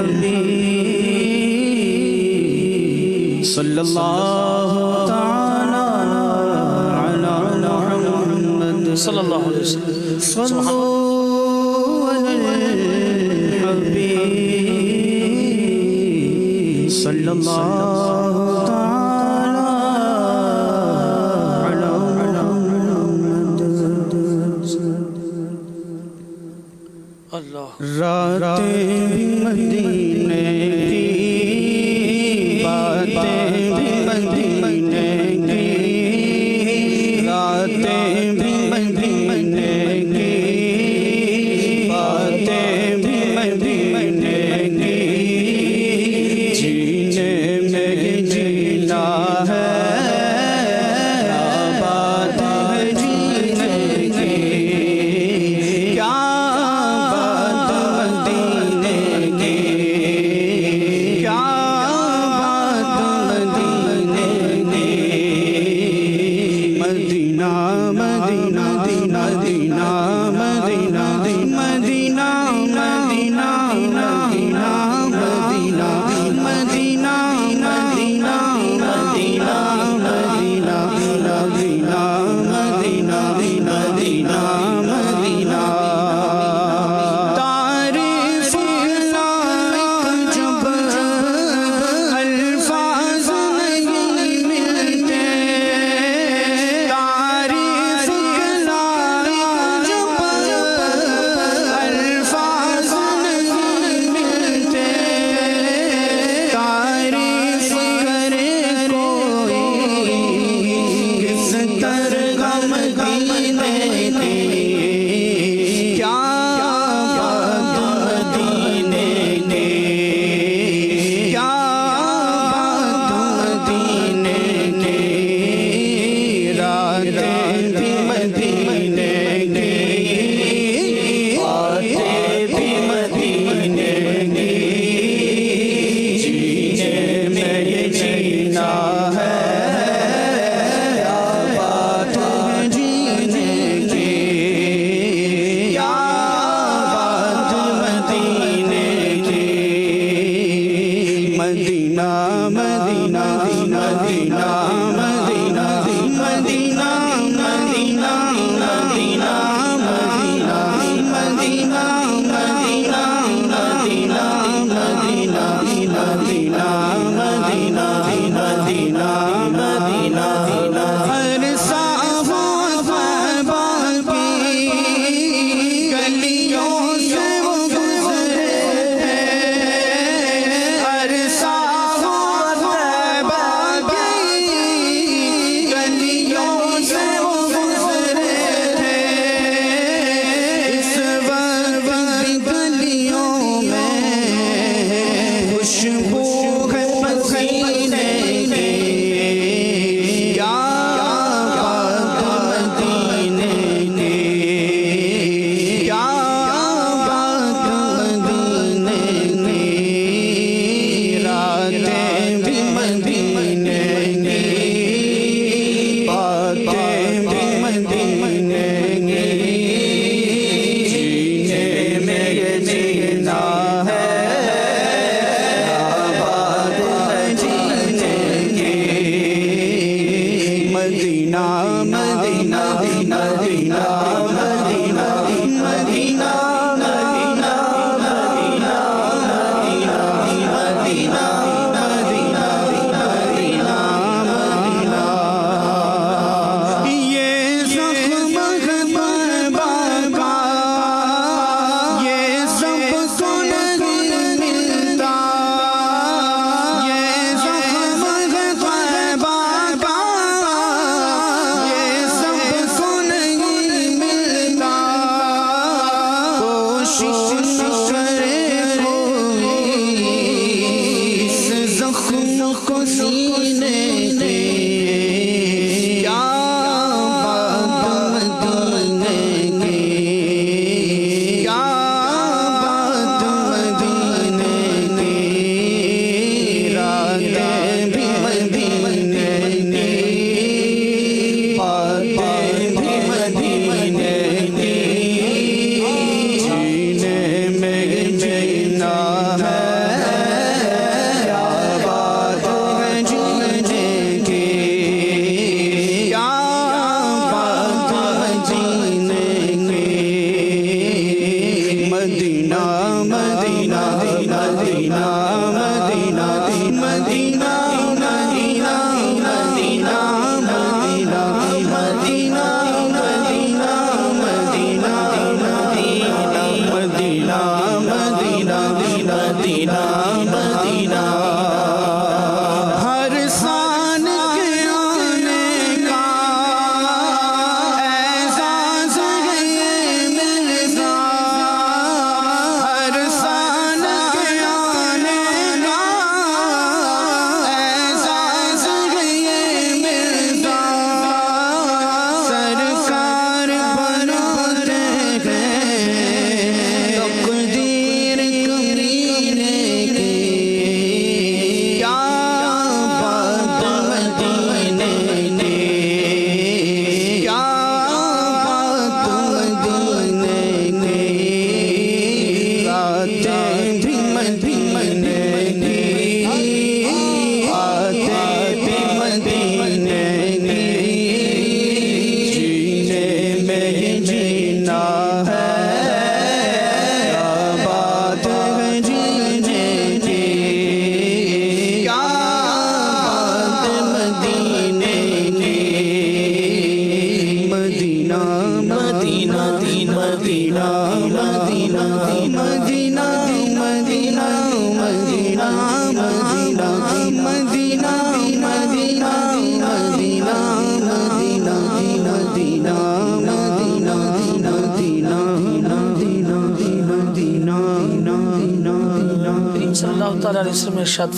الحبيب صلى الله تعالى على محمد صلی اللہ علیہ وسلم. صلوا على الحبيب صلى الله تعالى على محمد. اللہ راتیں بھی مدینے کی باتیں بھی مدینے کی راتیں بھی مدینے کی باتیں بھی مدینے کی جینے میں جینا ہے بات ہے جینے کی کیا مدینہ مدینہ ہر سان کے آنے کا احساس ہے یہ مرزا ہر سان کے آنے کا احساس ہے یہ مرزا سرکار بناتے ہیں تقدیر کمینے کی کیا بات مدینے کی کیا بات مدینے کی آتے بھی مدینے کی آتے بھی مدینے کی جینے میں ہی جینا ہے کیا بات ہے جینے کی کیا بات مدینے کی مدینہ مدینہ مدینہ مدینہ مدینہ مدینہ مدینہ مدینہ مدینہ مدینہ مدینہ مدینہ مدینہ مدینہ مدینہ کریم صلی اللہ تعالیٰ علیہ وسلم نے ارشاد